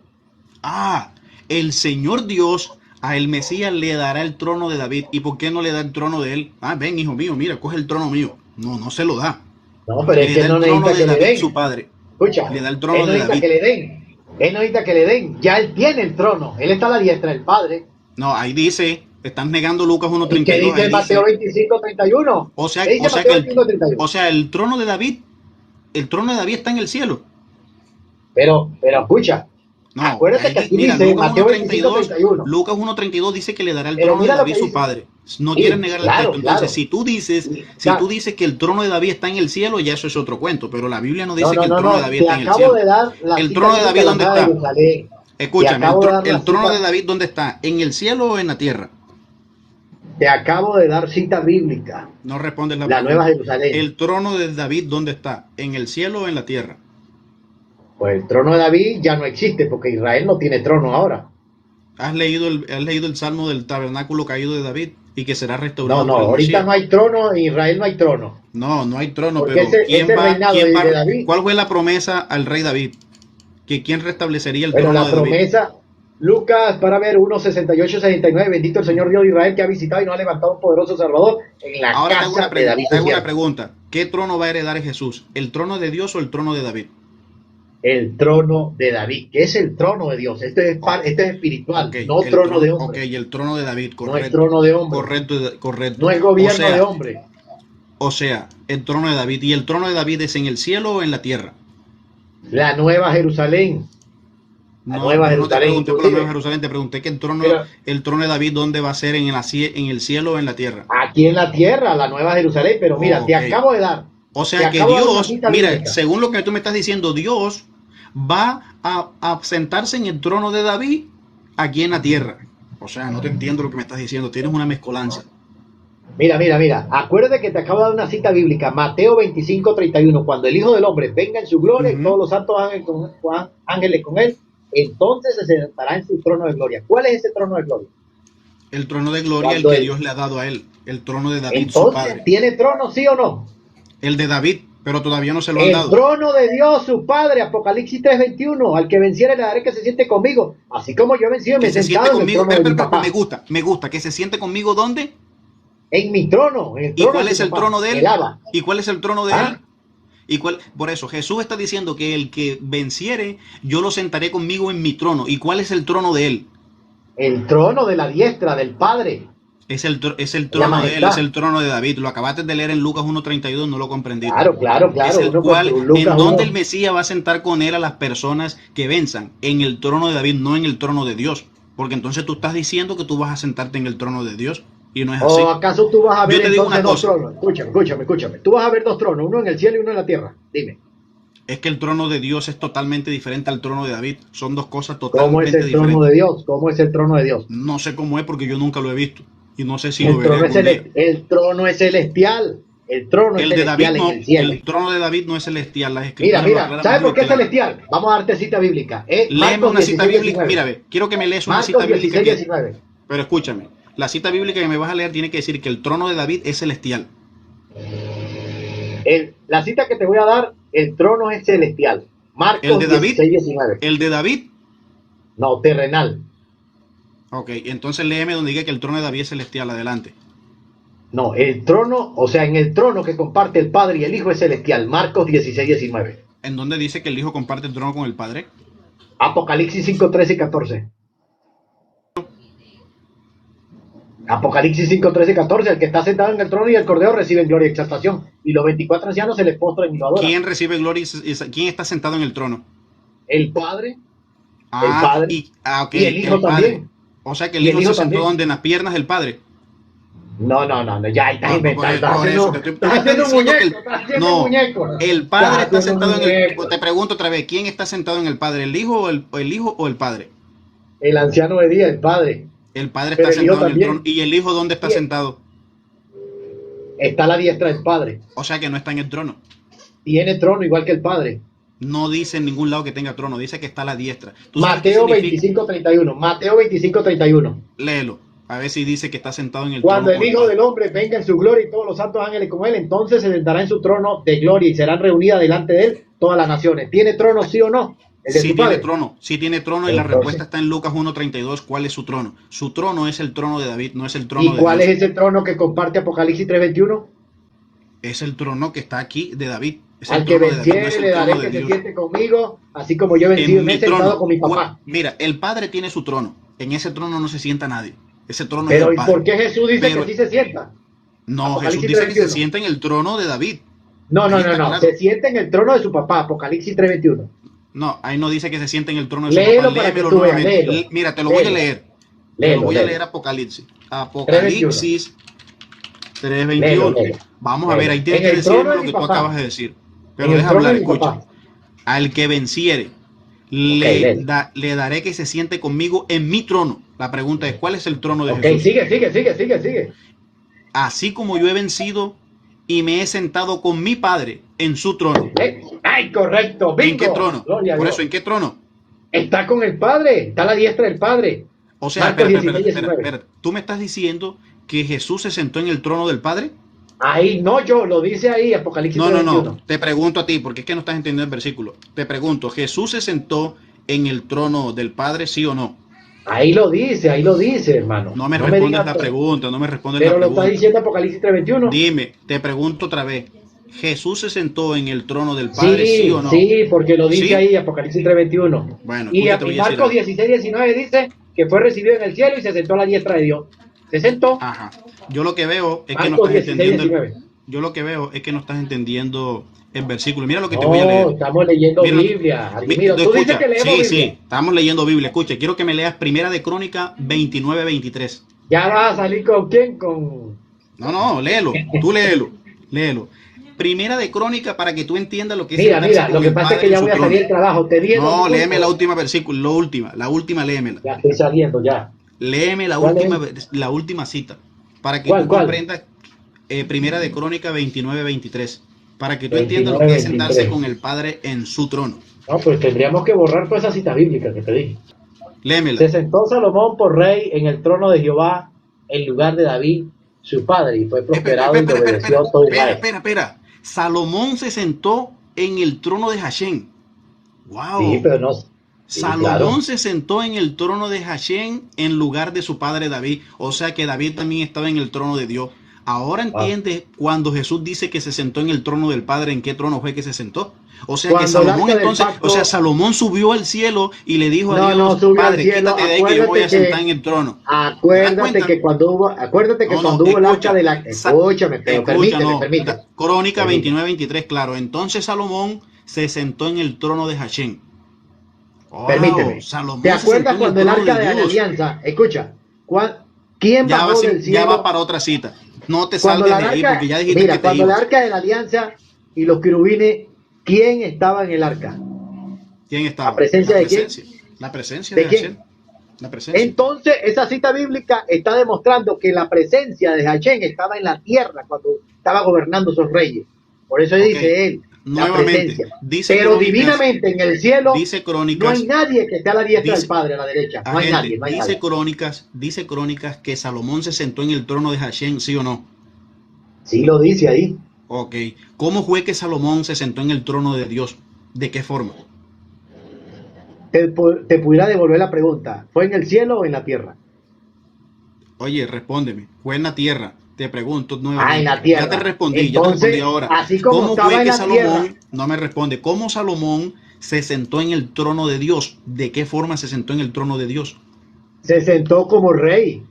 S1: Ah, el Señor Dios a el Mesías le dará el trono de David. ¿Y por qué no le da el trono de él? Ah, ven, hijo mío, mira, coge el trono mío. No, no se lo da.
S2: No, pero es
S1: Le
S2: que
S1: da
S2: no
S1: el trono
S2: necesita
S1: de
S2: que le
S1: David, su
S2: den.
S1: padre.
S2: Escucha,
S1: Le da el
S2: él
S1: trono
S2: no
S1: de
S2: necesita
S1: David.
S2: que le den. Él no necesita que le den. Ya él tiene el trono. Él está a la diestra del Padre.
S1: No, ahí dice, están negando Lucas
S2: ¿Y qué
S1: 1:32, ahí
S2: dice Mateo
S1: dice,
S2: 25:31? ¿Qué
S1: o
S2: dice
S1: sea que
S2: Mateo 25:31?
S1: el trono de David, el trono de David está en el cielo.
S2: Pero escucha,
S1: No,
S2: acuérdate que
S1: ahí,
S2: aquí
S1: mira,
S2: dice Mateo 25:31.
S1: Lucas 1:32 dice que le dará el
S2: Pero
S1: trono de
S2: mira lo que
S1: David su
S2: dice.
S1: padre. No quieren
S2: Sí,
S1: negar el texto.
S2: claro,
S1: Entonces,
S2: claro.
S1: si tú dices que el trono de David está en el cielo, ya eso es otro cuento. Pero la Biblia no
S2: No,
S1: dice que
S2: no,
S1: el
S2: no,
S1: trono de
S2: no.
S1: David
S2: Te
S1: está en el
S2: acabo
S1: cielo.
S2: de dar la
S1: ¿El
S2: cita
S1: trono de
S2: bíblica
S1: David
S2: de la
S1: dónde
S2: Nueva
S1: está?
S2: Jerusalén. Te
S1: Escúchame,
S2: acabo de dar la
S1: el trono de
S2: cita.
S1: David ¿dónde está? ¿En el cielo o en la tierra?
S2: Te acabo de dar cita bíblica.
S1: No respondes la
S2: La Nueva
S1: pregunta.
S2: Jerusalén.
S1: ¿El trono de David dónde está? ¿En el cielo o en la tierra?
S2: Pues el trono de David ya no existe porque Israel no tiene trono ahora.
S1: ¿Has leído el salmo del tabernáculo caído de David y que será
S2: No,
S1: restaurado
S2: no,
S1: por el
S2: ahorita
S1: Mesías?
S2: no hay trono, en Israel no hay trono.
S1: No, no hay trono,
S2: Porque
S1: pero
S2: ese reinado de David,
S1: ¿cuál fue la promesa al rey David? Que quién restablecería el
S2: bueno,
S1: trono
S2: la
S1: de David.
S2: promesa, Lucas, para ver, 1:68-69, bendito el Señor Dios de Israel que ha visitado y nos ha levantado un poderoso Salvador en la
S1: Ahora
S2: casa de David.
S1: te hago una pregunta. ¿Qué trono va a heredar Jesús? ¿El trono de Dios o el trono de David?
S2: El trono de David, que es el trono de Dios. Este es espiritual,
S1: Ok,
S2: no trono de hombre.
S1: ok, el trono de David,
S2: No es
S1: correcto.
S2: trono de hombre.
S1: Correcto, correcto.
S2: No es
S1: O
S2: gobierno de
S1: sea,
S2: hombre.
S1: o sea, el trono de David. ¿Y el trono de David es en el cielo o en la tierra?
S2: La Nueva Jerusalén. La
S1: No,
S2: Nueva
S1: yo no te
S2: Jerusalén,
S1: pregunté por la Nueva
S2: inclusive.
S1: Jerusalén, te pregunté que
S2: Pero
S1: el trono de David, ¿dónde va a ser? ¿En el cielo o en la tierra?
S2: aquí en la tierra, la Nueva Jerusalén. Pero mira, te
S1: Ok.
S2: acabo de dar.
S1: O
S2: Te
S1: sea que
S2: acabo de dar una
S1: Dios,
S2: cita
S1: mira,
S2: bíblica.
S1: según lo que tú me estás diciendo, Dios va a sentarse en el trono de David aquí en la tierra. O sea, no te entiendo lo que me estás diciendo, tienes una mezcolanza.
S2: Mira. Acuérdate que te acabo de dar una cita bíblica, Mateo 25:31. Cuando el Hijo del Hombre venga en su gloria y todos los santos ángeles con él, entonces se sentará en su trono de gloria. ¿Cuál es ese trono de gloria?
S1: El trono de gloria, el
S2: Cuando
S1: que
S2: él,
S1: Dios le ha dado a él, el trono de David, su
S2: entonces,
S1: padre.
S2: ¿tiene trono, sí o no?
S1: El de David, pero todavía no se lo han
S2: El
S1: dado.
S2: trono de Dios, su padre, Apocalipsis 3:21. Al que venciere le daré que se siente conmigo, así como yo he vencido, me
S1: Que
S2: he
S1: se siente
S2: sentado en el
S1: conmigo,
S2: trono de mi papá.
S1: me gusta, que se siente conmigo, ¿dónde?
S2: En mi trono, en el
S1: ¿Y
S2: trono
S1: cuál
S2: de
S1: es
S2: su
S1: el
S2: papá.
S1: trono de él?
S2: El Abba.
S1: ¿Y cuál es el trono de
S2: ¿Ah?
S1: él? Por eso Jesús está diciendo que el que venciere, yo lo sentaré conmigo en mi trono. ¿Y cuál es el trono de él?
S2: El trono de la diestra del Padre.
S1: Es el trono de él,
S2: majestad.
S1: es el trono de David. Lo acabaste de leer en Lucas 1:32, no lo comprendiste.
S2: Claro.
S1: Es el cual,
S2: Lucas
S1: en donde
S2: 1.
S1: el Mesías va a sentar con él a las personas que venzan, en el trono de David, no en el trono de Dios. Porque entonces tú estás diciendo que tú vas a sentarte en el trono de Dios. Y no es así.
S2: ¿O acaso tú vas a ver
S1: Yo te digo
S2: entonces
S1: una
S2: dos
S1: cosa.
S2: tronos? Escúchame. Tú vas a ver dos tronos, uno en el cielo y uno en la tierra. Dime.
S1: Es que el trono de Dios es totalmente diferente al trono de David. Son dos cosas
S2: ¿Cómo es
S1: totalmente
S2: el
S1: diferentes.
S2: trono de Dios? ¿Cómo es el trono de Dios?
S1: No sé cómo es porque yo nunca lo he visto. Y no sé si lo
S2: El
S1: veré
S2: trono, es
S1: algún día.
S2: el trono es celestial. El trono es
S1: El de David
S2: celestial
S1: no,
S2: en el cielo.
S1: el trono de David no es celestial. Las escrituras lo
S2: Mira,
S1: aclaran
S2: ¿sabes
S1: muy
S2: por qué es
S1: claro.
S2: celestial? Vamos a darte cita bíblica.
S1: Léeme
S2: Marcos
S1: una cita
S2: 16,
S1: bíblica.
S2: 19.
S1: Mira, ve, quiero que me lees una
S2: Marcos
S1: cita bíblica.
S2: 16, 19.
S1: Pero escúchame, la cita bíblica que me vas a leer tiene que decir que el trono de David es celestial.
S2: La cita que te voy a dar, el trono es celestial. Marcos
S1: ¿El de David?
S2: 16, 19.
S1: El de David.
S2: No, terrenal.
S1: Ok, entonces léeme donde diga que el trono de David es celestial. Adelante.
S2: No, el trono, o sea, en el trono que comparte el Padre y el Hijo es celestial. Marcos 16, 19.
S1: ¿En dónde dice que el Hijo comparte el trono con el Padre?
S2: Apocalipsis 5, 13 y 14. Apocalipsis 5, 13 y 14. El que está sentado en el trono y el cordero reciben gloria y exaltación. Y los 24 ancianos se les postran y lo adoran.
S1: ¿Quién recibe gloria quién está sentado en el trono?
S2: El Padre.
S1: Ah,
S2: El Padre.
S1: Ok,
S2: Y el Hijo
S1: Padre.
S2: también.
S1: O sea que
S2: Y
S1: el Hijo se sentó
S2: también.
S1: donde en las piernas del Padre.
S2: No, ya estás
S1: No,
S2: inventando. Estás
S1: por
S2: haciendo,
S1: eso, te
S2: estás haciendo un
S1: diciendo que
S2: muñeco. Estás haciendo un muñeco.
S1: el Padre
S2: Estás
S1: está
S2: haciendo
S1: sentado
S2: un
S1: en el.
S2: muñeco.
S1: Te pregunto otra vez, ¿quién está sentado en el Padre? ¿El Hijo el Hijo o el Padre?
S2: El anciano de día, el Padre.
S1: El Padre
S2: Pero
S1: está
S2: el Hijo
S1: sentado en el
S2: también.
S1: trono. ¿Y el Hijo dónde está
S2: Sí.
S1: sentado?
S2: Está a la diestra del Padre.
S1: O sea que no está en el trono.
S2: Tiene trono igual que el Padre.
S1: No dice en ningún lado que tenga trono, dice que está a la diestra. ¿Tú sabes qué
S2: Mateo
S1: significa?
S2: 25:31. Mateo 25:31.
S1: Léelo. A ver si dice que está sentado en el
S2: Cuando
S1: trono.
S2: el Hijo del Hombre venga en su gloria y todos los santos ángeles con él, entonces se sentará en su trono de gloria y serán reunidas delante de él todas las naciones. ¿Tiene trono, sí o no? ¿El de
S1: Sí
S2: su
S1: tiene
S2: padre?
S1: trono, sí tiene trono y la
S2: Entonces,
S1: respuesta está en Lucas 1:32. ¿Cuál es su trono? Su trono es el trono de David, no es el trono
S2: ¿y
S1: de
S2: cuál es
S1: Dios.
S2: ese trono que comparte Apocalipsis 3:21?
S1: Es el trono que está aquí de David. Es
S2: Al
S1: el
S2: que
S1: trono de David, no
S2: venciere
S1: es
S2: le
S1: el trono
S2: daré
S1: de
S2: que se
S1: Dios.
S2: siente conmigo, así como yo he vencido
S1: En
S2: y me
S1: mi
S2: he sentado
S1: trono,
S2: con mi papá.
S1: mira, el Padre tiene su trono. En ese trono no se sienta nadie. Ese trono es
S2: Pero
S1: del
S2: ¿y por
S1: Padre.
S2: qué Jesús dice que
S1: Pero
S2: sí se sienta?
S1: no, Jesús
S2: Apocalipsis
S1: dice que se
S2: 3:21.
S1: sienta en el trono de David.
S2: No, no,
S1: Ahí
S2: no,
S1: está
S2: no.
S1: claro.
S2: Se sienta en el trono de su papá. Apocalipsis 3:21.
S1: No, ahí no dice que se sienta en el trono de su papá.
S2: Léelo para que
S1: Léemelo
S2: tú veas.
S1: nuevamente.
S2: Léelo.
S1: Mira, te lo voy a
S2: Léelo.
S1: leer. Te lo
S2: Léelo,
S1: voy a
S2: léelo.
S1: leer Apocalipsis.
S2: 3:21.
S1: Apocalipsis
S2: Léelo,
S1: 3:21.
S2: léelo.
S1: Vamos a ver, ahí tienes
S2: En
S1: que
S2: el trono
S1: decirme
S2: de
S1: lo
S2: mi
S1: que tú
S2: papá.
S1: acabas de decir.
S2: En
S1: Pero
S2: el
S1: deja
S2: trono
S1: hablar,
S2: de mi
S1: escucha.
S2: papá.
S1: Al que venciere,
S2: Ok, léelo.
S1: le daré que se siente conmigo en mi trono. La pregunta es, ¿cuál es el trono de
S2: Ok,
S1: Jesús?
S2: sigue.
S1: Así como yo he vencido y me he sentado con mi Padre en su trono.
S2: ¡Ay, correcto! ¡Bingo!
S1: ¿En qué trono?
S2: Gloria a
S1: Por
S2: Dios.
S1: eso, ¿en qué trono?
S2: Está con el Padre. Está a la diestra del Padre.
S1: O sea,
S2: Marcos
S1: espera,
S2: 16, 19.
S1: ¿Tú me estás diciendo que Jesús se sentó en el trono del Padre?
S2: Ahí, no yo, lo dice ahí, Apocalipsis
S1: No,
S2: 3:21.
S1: Te pregunto a ti, porque es que no estás entendiendo el versículo. Te pregunto, ¿Jesús se sentó en el trono del Padre, sí o no?
S2: Ahí lo dice, hermano.
S1: No me respondes
S2: digas
S1: la
S2: todo.
S1: pregunta, no me respondes
S2: Pero
S1: la
S2: lo está
S1: pregunta.
S2: diciendo Apocalipsis 3:21.
S1: Dime, te pregunto otra vez. ¿Jesús se sentó en el trono del Padre, sí,
S2: Sí,
S1: o no?
S2: sí, porque lo dice
S1: ¿Sí?
S2: ahí, Apocalipsis 3:21.
S1: Bueno,
S2: Y
S1: escucha, te voy a decir
S2: Marcos
S1: algo.
S2: 16:19 dice que fue recibido en el cielo y se sentó a la diestra de Dios. Se sentó.
S1: Ajá. Yo lo que veo es que no
S2: Marcos
S1: estás
S2: 16,
S1: entendiendo.
S2: 19.
S1: Yo lo que veo es que no estás entendiendo el versículo. Mira lo que te voy a leer.
S2: No, estamos leyendo
S1: Mira,
S2: Biblia. Mira, tú dices
S1: escucha,
S2: que leemos
S1: sí,
S2: Biblia.
S1: sí, estamos leyendo Biblia. Escucha, quiero que me leas Primera de Crónica 29:23.
S2: Ya vas a salir con quién, con...
S1: No, léelo, tú léelo. Primera de Crónica para que tú entiendas lo que es
S2: Mira,
S1: sentarse
S2: lo
S1: con
S2: que
S1: el
S2: pasa es
S1: Padre
S2: que
S1: en
S2: ya
S1: su
S2: voy a
S1: trono.
S2: salir del trabajo. Te dije
S1: No,
S2: dos
S1: léeme
S2: minutos.
S1: la última versículo, la última léemela.
S2: Ya estoy saliendo, ya.
S1: Léeme
S2: ¿Cuál
S1: la última cita para que
S2: ¿Cuál,
S1: tú
S2: cuál?
S1: comprendas Primera de Crónica 29:23 para que tú entiendas lo que es
S2: 29,
S1: sentarse
S2: 23.
S1: con el Padre en su trono.
S2: No, pues tendríamos que borrar toda esa cita bíblica que te dije.
S1: Léemela.
S2: Se sentó Salomón por rey en el trono de Jehová en lugar de David, su padre, y fue prosperado y obedeció a todo Israel.
S1: Espera. Salomón se sentó en el trono de Hashem. Wow.
S2: Sí, pero no. Sí,
S1: Salomón
S2: claro.
S1: se sentó en el trono de Hashem en lugar de su padre David. O sea que David también estaba en el trono de Dios. Ahora entiendes cuando Jesús dice que se sentó en el trono del Padre, ¿en qué trono fue que se sentó? O sea que
S2: Cuando el
S1: Salomón
S2: arca del
S1: entonces,
S2: pacto-
S1: o sea, Salomón subió al cielo y le dijo a
S2: No,
S1: Dios,
S2: no subió al
S1: Padre,
S2: cielo,
S1: quítate de ahí que yo voy a
S2: acuérdate
S1: sentar
S2: que-
S1: en el trono.
S2: Acuérdate
S1: cuenta?
S2: que cuando hubo, el arca de la... Escúchame, pero permíteme.
S1: Crónica 29:23, claro. Entonces Salomón se sentó en el trono de Hashem. Wow,
S2: Permíteme.
S1: Salomón
S2: ¿Te
S1: se
S2: acuerdas
S1: sentó en
S2: cuando el
S1: trono
S2: arca de la
S1: Dios.
S2: alianza, escucha, quién
S1: Ya
S2: bajó
S1: va,
S2: del cielo?
S1: ya va para otra cita. No te
S2: Cuando
S1: salgas
S2: la
S1: de ahí
S2: arca,
S1: porque ya dijiste
S2: mira,
S1: que te
S2: cuando el
S1: ibas.
S2: arca de la alianza y los querubines, ¿quién estaba en el arca?
S1: ¿Quién estaba?
S2: ¿La presencia de quién?
S1: La presencia
S2: ¿De
S1: de
S2: quién?
S1: Hashem. La presencia.
S2: Entonces, esa cita bíblica está demostrando que la presencia de Hashem estaba en la tierra cuando estaba gobernando esos reyes. Por eso
S1: Ok.
S2: dice él, la
S1: Nuevamente,
S2: presencia.
S1: dice
S2: Pero
S1: Crónicas-
S2: divinamente en el cielo
S1: Dice
S2: no
S1: Crónicas.
S2: hay nadie que esté a la diestra
S1: dice-
S2: del Padre, a la derecha. No hay
S1: Agente,
S2: nadie.
S1: dice Crónicas que Salomón se sentó en el trono de Hashem, ¿sí o no?
S2: Sí lo dice ahí.
S1: Ok. ¿Cómo fue que Salomón se sentó en el trono de Dios? ¿De qué forma?
S2: Te pudiera devolver la pregunta. ¿Fue en el cielo o en la tierra?
S1: Oye, respóndeme. Fue en la tierra. Te pregunto nuevamente.
S2: En la tierra.
S1: Ya te respondí,
S2: Entonces,
S1: ahora.
S2: así como
S1: ¿Cómo
S2: estaba
S1: fue
S2: en
S1: que
S2: la
S1: Salomón,
S2: tierra-
S1: no me responde, cómo Salomón se sentó en el trono de Dios? ¿De qué forma se sentó en el trono de Dios?
S2: Se sentó como rey.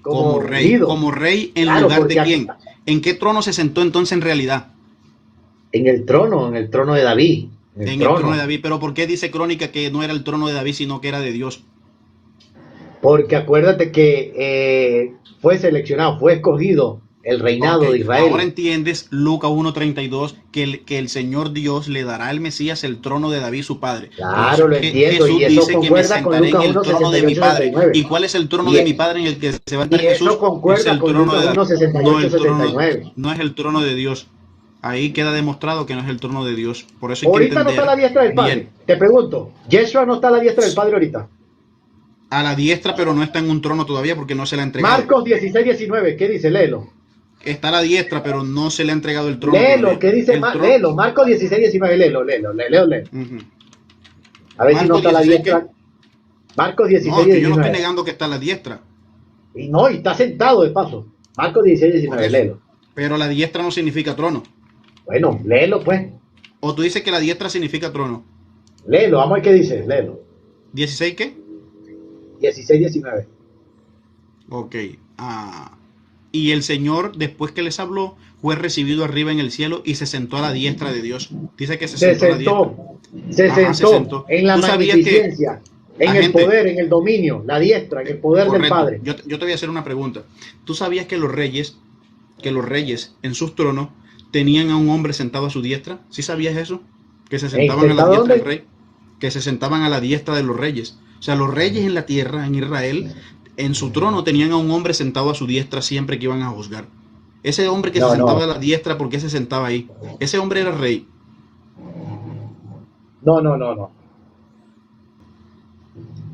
S1: Como rey.
S2: ungido.
S1: Como rey en
S2: Claro,
S1: lugar de
S2: porque
S1: quién. ¿En qué trono se sentó entonces en realidad?
S2: En el trono de David.
S1: En el trono de David. Pero ¿por qué dice Crónica que no era el trono de David, sino que era de Dios?
S2: Porque acuérdate que fue seleccionado, fue escogido el reinado
S1: Ok,
S2: de Israel.
S1: Ahora entiendes Lucas 1:32 que el Señor Dios le dará al Mesías el trono de David su padre.
S2: Claro, lo
S1: Que
S2: entiendo,
S1: Jesús
S2: y eso
S1: dice que me
S2: concuerda con
S1: sentaré en
S2: Lucas
S1: el trono de
S2: 1:68,
S1: mi padre.
S2: 69.
S1: ¿Y cuál es el trono
S2: Y
S1: de
S2: es-
S1: mi padre en el que se va a
S2: y
S1: estar
S2: eso
S1: Jesús?
S2: concuerda
S1: Es el
S2: con
S1: trono
S2: Lucas
S1: de David.
S2: 1:68,
S1: No, el trono,
S2: 69.
S1: no es el trono de Dios. Ahí queda demostrado que no es el trono de Dios. Por eso hay que
S2: Ahorita no
S1: entender
S2: está a la diestra del Padre.
S1: bien.
S2: Te pregunto, ¿Yeshua no está a la diestra del Padre ahorita?
S1: A la diestra, pero no está en un trono todavía porque no se le ha entregado.
S2: Marcos 16, 19, ¿qué dice? Léelo.
S1: Está a la diestra, pero no se le ha entregado el trono
S2: Léelo,
S1: todavía.
S2: ¿qué dice? Léelo, Marcos 16, 19, léelo.
S1: Uh-huh.
S2: A ver si no está a la
S1: 16,
S2: diestra. Marcos 16,
S1: No, que yo no
S2: 19.
S1: estoy negando que está a la diestra.
S2: Y no, y está sentado de paso. Marcos 16, 19, léelo.
S1: Pero la diestra no significa trono.
S2: Bueno, léelo pues.
S1: O tú dices que la diestra significa trono.
S2: Léelo, vamos a ver qué dice, léelo.
S1: ¿16 qué?
S2: 16, 19.
S1: Ok. Y el Señor, después que les habló, fue recibido arriba en el cielo y se sentó a la diestra de Dios. Dice que se sentó a la diestra.
S2: Se sentó en la magnificencia, en el poder, en el dominio, la diestra, en el poder del Padre.
S1: Yo te voy a hacer una pregunta. ¿Tú sabías que los reyes en sus tronos tenían a un hombre sentado a su diestra? ¿Sí sabías eso? Que se sentaban a la diestra del rey. Que se sentaban a la diestra de los reyes. O sea, los reyes en la tierra, en Israel, en su trono tenían a un hombre sentado a su diestra siempre que iban a juzgar. Ese hombre que se sentaba a la diestra, ¿por qué se sentaba ahí? Ese hombre era rey.
S2: No.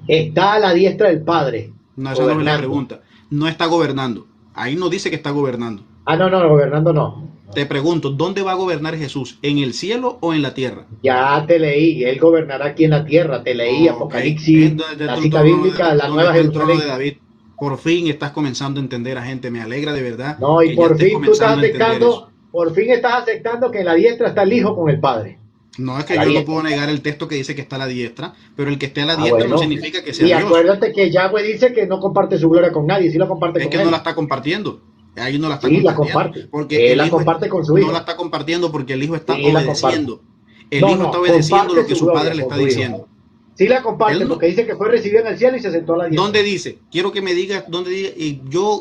S2: Está a la diestra del Padre.
S1: No, esa no es la pregunta. No está gobernando. Ahí no dice que está gobernando.
S2: No, gobernando no.
S1: Te pregunto, ¿dónde va a gobernar Jesús? ¿En el cielo o en la tierra?
S2: Ya te leí, él gobernará aquí en la tierra. Te leí Apocalipsis, la cita bíblica, la Nueva Jerusalén.
S1: De David. Por fin estás comenzando a entender a gente. Me alegra de verdad.
S2: No, y por fin tú estás aceptando, estás aceptando que en la diestra está el Hijo con el Padre.
S1: No, es que yo no puedo negar el texto que dice que está a la diestra, pero el que esté a la diestra no significa que sea Dios.
S2: Y acuérdate que Yahweh dice que no comparte su gloria con nadie, sí la comparte con él.
S1: Es que no la está compartiendo. Ahí no la está
S2: compartiendo. La comparte.
S1: Porque
S2: él la comparte con su hijo.
S1: No la está compartiendo porque el hijo está obedeciendo. El hijo está obedeciendo lo que su padre le está diciendo.
S2: Sí la comparte porque dice que fue recibido en el cielo y se sentó a la diestra.
S1: ¿Dónde dice? Quiero que me digas dónde dice.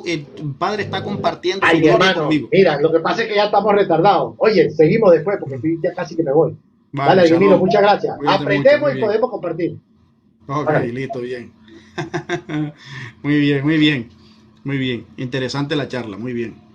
S1: El padre está compartiendo
S2: su gloria conmigo. Mira, lo que pasa es que ya estamos retardados. Oye, seguimos después porque ya casi que me voy. Vale, Alvinilo, muchas gracias. Aprendemos y podemos compartir.
S1: Ok, listo, bien. Muy bien. Interesante la charla, muy bien.